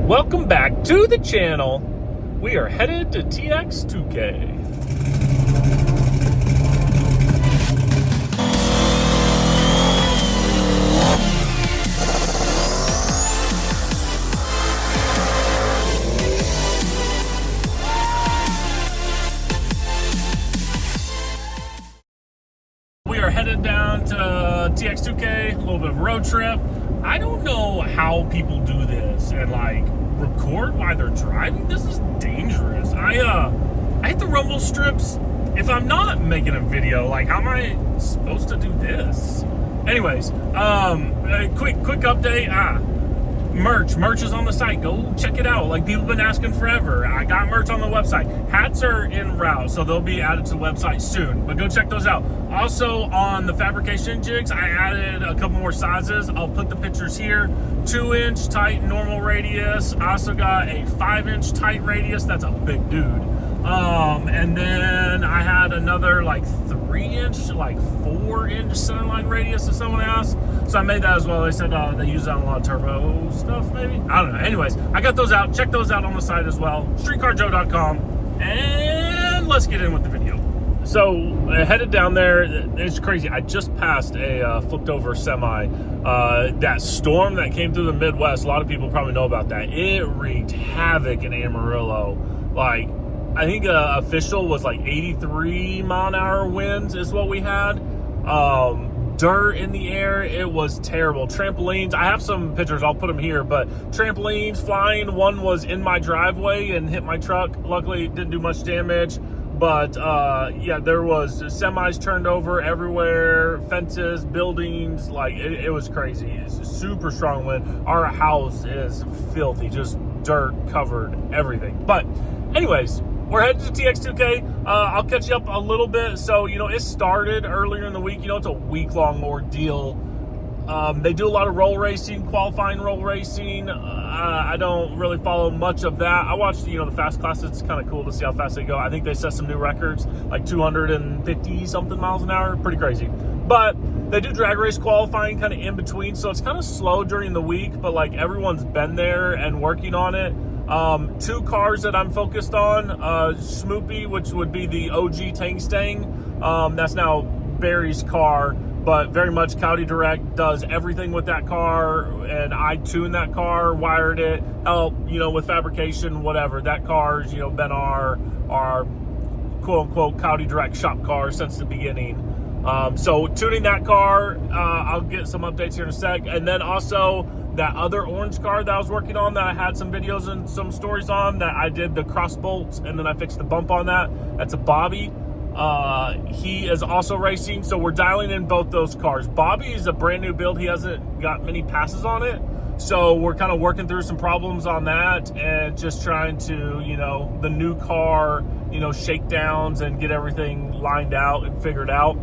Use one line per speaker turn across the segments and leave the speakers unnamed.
Welcome back to the channel. We are headed to TX2K. We are headed down to TX2K, a little bit of a road trip. I don't know how people do this and like record while they're driving. This is dangerous. I hit the rumble strips. If I'm not making a video, like how am I supposed to do this? Anyways, a quick update. Merch is on the site. Go check it out. Like, people have been asking forever. I got merch on the website. Hats are en route, so they'll be added to the website soon, but go check those out. Also, on the fabrication jigs, I added a couple more sizes. I'll put the pictures here. 2-inch tight normal radius. I also got a 5-inch tight radius. That's a big dude. And then I had another like 3-inch, like 4-inch centerline radius if someone asked. So I made that as well. They said they use that on a lot of turbo stuff, maybe. I don't know. Anyways, I got those out. Check those out on the site as well. streetcarjoe.com. And let's get in with the video. So headed down there. It's crazy. I just passed a flipped over semi. That storm that came through the Midwest, a lot of people probably know about that. It wreaked havoc in Amarillo. Like, I think official was like 83 mile an hour winds is what we had. Dirt in the air. It was terrible. Trampolines. I have some pictures. I'll put them here. But trampolines flying. One was in my driveway and hit my truck. Luckily, it didn't do much damage. But yeah, there was semis turned over everywhere. Fences, buildings. Like, it was crazy. It's a super strong wind. Our house is filthy. Just dirt covered everything. But anyways, we're headed to TX2K. I'll catch you up a little bit. So, you know, it started earlier in the week. You know, it's a week-long ordeal. They do a lot of roll racing, qualifying roll racing. I don't really follow much of that. I watched, you know, the fast class. It's kind of cool to see how fast they go. I think they set some new records, like 250-something miles an hour. Pretty crazy. But they do drag race qualifying kind of in between. So it's kind of slow during the week, but like everyone's been there and working on it. 2 cars that I'm focused on, Smoopy, which would be the OG Tang-Stang. That's now Barry's car, but very much Coyote Direct does everything with that car, and I tuned that car, wired it, helped, you know, with fabrication, whatever. That car's, you know, been our quote-unquote Coyote Direct shop car since the beginning. So tuning that car, I'll get some updates here in a sec. And then also that other orange car that I was working on that I had some videos and some stories on, that I did the cross bolts and then I fixed the bump on that. That's a Bobby. He is also racing, so we're dialing in both those cars. Bobby is a brand new build. He hasn't got many passes on it. So we're kind of working through some problems on that and just trying to, you know, the new car, you know, shakedowns and get everything lined out and figured out.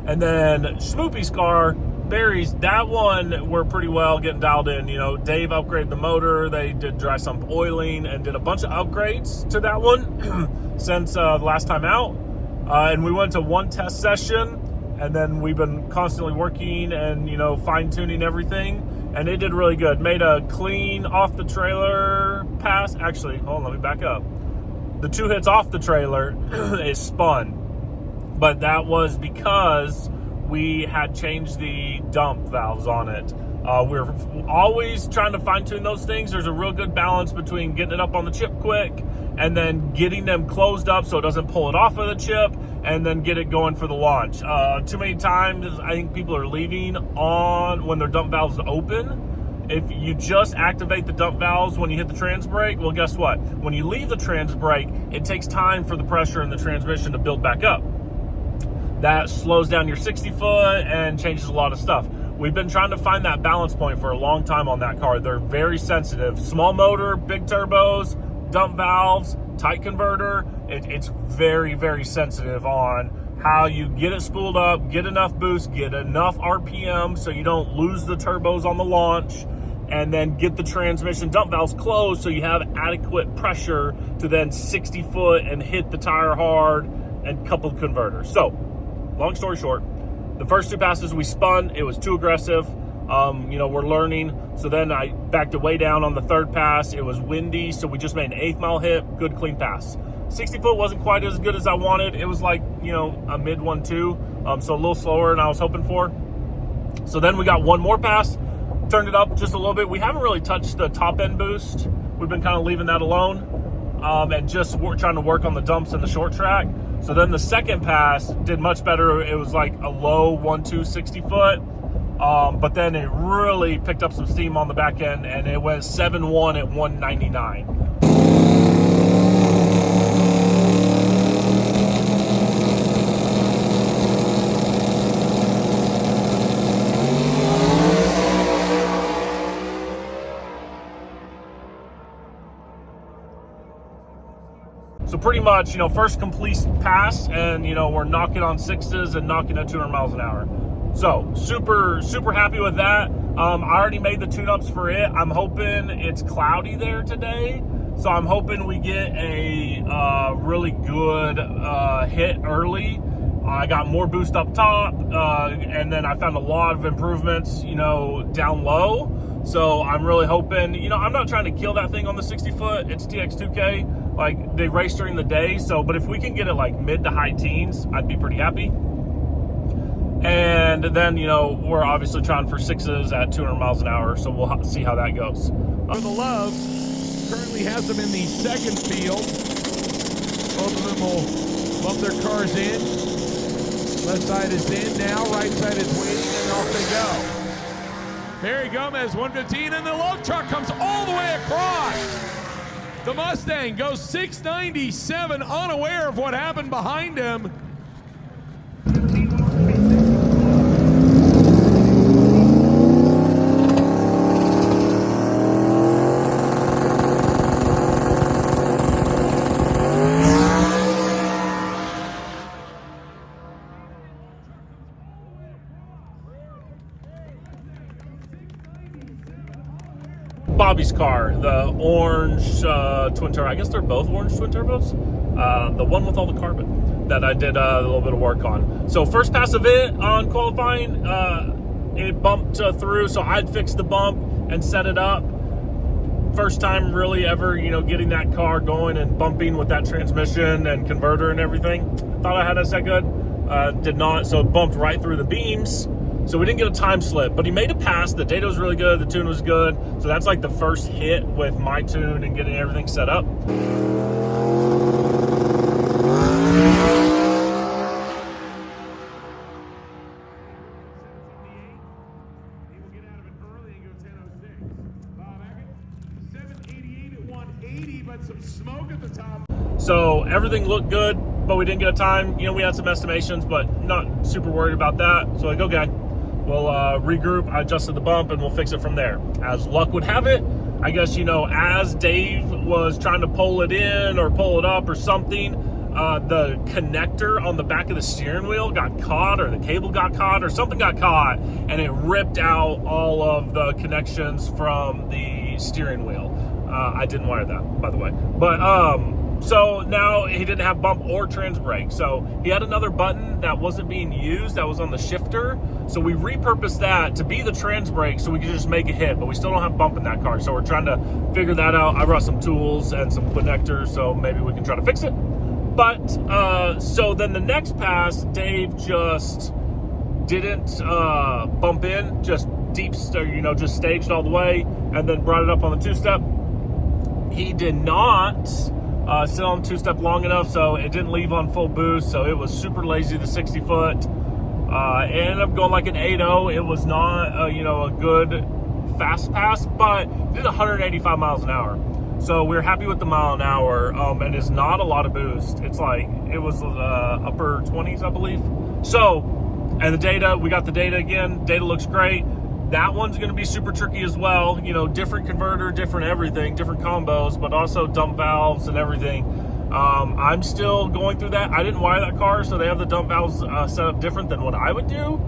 And then Smoopy's car, Barry's, that one we're pretty well getting dialed in. You know, Dave upgraded the motor. They did dry sump oiling and did a bunch of upgrades to that one since the last time out. And we went to one test session, and then we've been constantly working and, you know, fine-tuning everything. And it did really good. Made a clean off the trailer pass. Actually, hold on, let me back up. The 2 hits off the trailer is spun. But that was because we had changed the dump valves on it. We're always trying to fine-tune those things. There's a real good balance between getting it up on the chip quick and then getting them closed up so it doesn't pull it off of the chip, and then get it going for the launch. Too many times, I think people are leaving on when their dump valves open. If you just activate the dump valves when you hit the trans brake, well, guess what? When you leave the trans brake, it takes time for the pressure in the transmission to build back up. That slows down your 60-foot and changes a lot of stuff. We've been trying to find that balance point for a long time on that car. They're very sensitive. Small motor, big turbos, dump valves, tight converter. It's very, very sensitive on how you get it spooled up, get enough boost, get enough RPM so you don't lose the turbos on the launch, and then get the transmission dump valves closed so you have adequate pressure to then 60-foot and hit the tire hard and coupled converters. So, long story short, the first 2 passes we spun, it was too aggressive. we're learning. So then I backed it way down on the third pass. It was windy, so we just made an 8th mile hit. Good, clean pass. 60 foot wasn't quite as good as I wanted. It was like, a mid 1.2, so a little slower than I was hoping for. So then we got one more pass, turned it up just a little bit. We haven't really touched the top end boost. We've been kind of leaving that alone, and just trying to work on the dumps in the short track. So then the second pass did much better. It was like a low 1.2 60 foot. But then it really picked up some steam on the back end, and it went 7.1 at 199. So pretty much, first complete pass, and we're knocking on 6s and knocking at 200 miles an hour. So super happy with that. I already made the tune-ups for it. I'm hoping it's cloudy there today, so I'm hoping we get a really good hit early. I got more boost up top, and then I found a lot of improvements, down low. So I'm really hoping, I'm not trying to kill that thing on the 60 foot. It's TX2K. Like, they race during the day. But if we can get it like mid to high teens, I'd be pretty happy. And then, we're obviously trying for 6s at 200 miles an hour. So we'll see how that goes.
For the Love, currently has them in the second field. Both of them will bump their cars in. Left side is in now, right side is waiting, and off they go. Barry Gomez, 115, and the Love truck comes all the way across. The Mustang goes 697, unaware of what happened behind him.
Bobby's car, the orange twin turbo. I guess they're both orange twin turbos. The one with all the carbon that I did a little bit of work on. So first pass of it on qualifying, it bumped through. So I'd fixed the bump and set it up. First time really ever, getting that car going and bumping with that transmission and converter and everything. Thought I had it set good. Did not. So it bumped right through the beams. So we didn't get a time slip, but he made a pass. The data was really good. The tune was good. So that's like the first hit with my tune and getting everything set up.
Some smoke at the top.
So everything looked good, but we didn't get a time. We had some estimations, but not super worried about that. So like, okay, we'll regroup. I adjusted the bump, and we'll fix it from there. As luck would have it, I guess, as Dave was trying to pull it in or pull it up or something, the connector on the back of the steering wheel got caught, or the cable got caught, or something got caught, and it ripped out all of the connections from the steering wheel. I didn't wire that, by the way. But so now he didn't have bump or trans brake. So he had another button that wasn't being used that was on the shifter. So we repurposed that to be the trans brake so we could just make a hit, but we still don't have bump in that car. So we're trying to figure that out. I brought some tools and some connectors, so maybe we can try to fix it. But so then the next pass, Dave just didn't bump in, just just staged all the way and then brought it up on the two-step. He did not sit on two-step long enough, so it didn't leave on full boost, so it was super lazy, the 60 foot. It ended up going like an 8.0. It was not a good fast pass, but it did 185 miles an hour. So we're happy with the mile an hour, and it's not a lot of boost. It's like, it was upper 20s, I believe. So, and the data, we got the data again. Data looks great. That one's going to be super tricky as well. Different converter, different everything, different combos, but also dump valves and everything. I'm still going through that. I didn't wire that car, so they have the dump valves set up different than what I would do.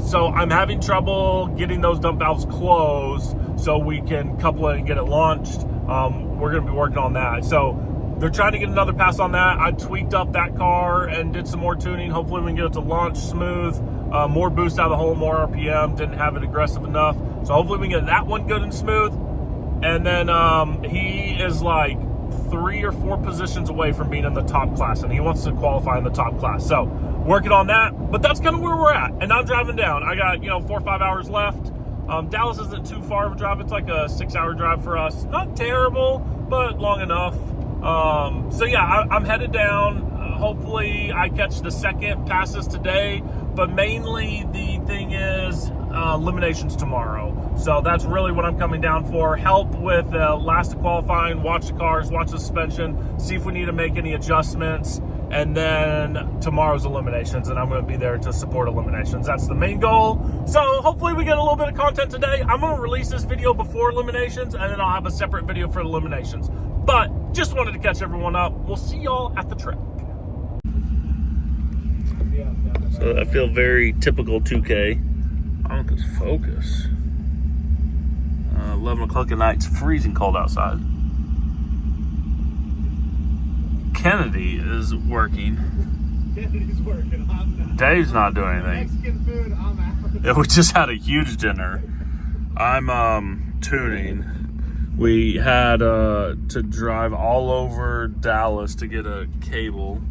So I'm having trouble getting those dump valves closed so we can couple it and get it launched. We're going to be working on that. So they're trying to get another pass on that. I tweaked up that car and did some more tuning. Hopefully we can get it to launch smooth. more boost out of the hole, more RPM, didn't have it aggressive enough. So hopefully we can get that one good and smooth. And then he is like 3 or 4 positions away from being in the top class, and he wants to qualify in the top class. So working on that, but that's kind of where we're at. And I'm driving down. I got 4 or 5 hours left. Dallas isn't too far of a drive. It's like a 6-hour drive for us. Not terrible, but long enough. So yeah, I'm headed down. Hopefully I catch the second passes today, but mainly the thing is eliminations tomorrow. So that's really what I'm coming down for. Help with last of qualifying, watch the cars, watch the suspension, see if we need to make any adjustments, and then tomorrow's eliminations, and I'm going to be there to support eliminations. That's the main goal. So hopefully we get a little bit of content today. I'm going to release this video before eliminations, and then I'll have a separate video for eliminations. But just wanted to catch everyone up. We'll see y'all at the track. So I feel very typical 2K. I want this focus. 11 o'clock at night, it's freezing cold outside. Kennedy is working.
Kennedy's working. I'm not.
Dave's not doing anything.
Mexican food, I'm out.
Yeah, we just had a huge dinner. I'm tuning. We had to drive all over Dallas to get a cable.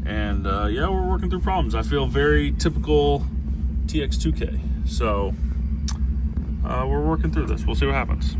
And yeah, we're working through problems. I feel very typical TX2K. So we're working through this. We'll see what happens.